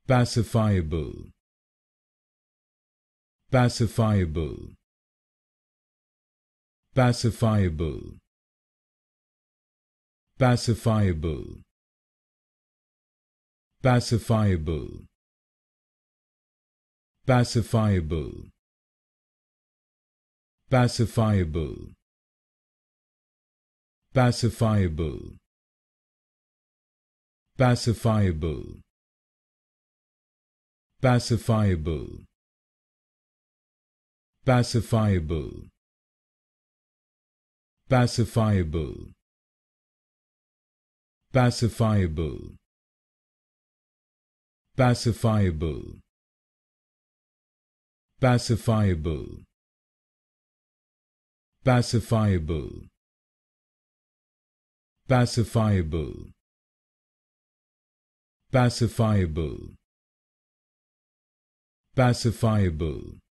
Pacifiable, pacifiable, pacifiable, pacifiable, pacifiable, pacifiable, pacifiable, pacifiable, pacifiable, pacifiable, pacifiable, pacifiable, pacifiable, pacifiable, pacifiable, pacifiable, pacifiable, pacifiable, pacifiable,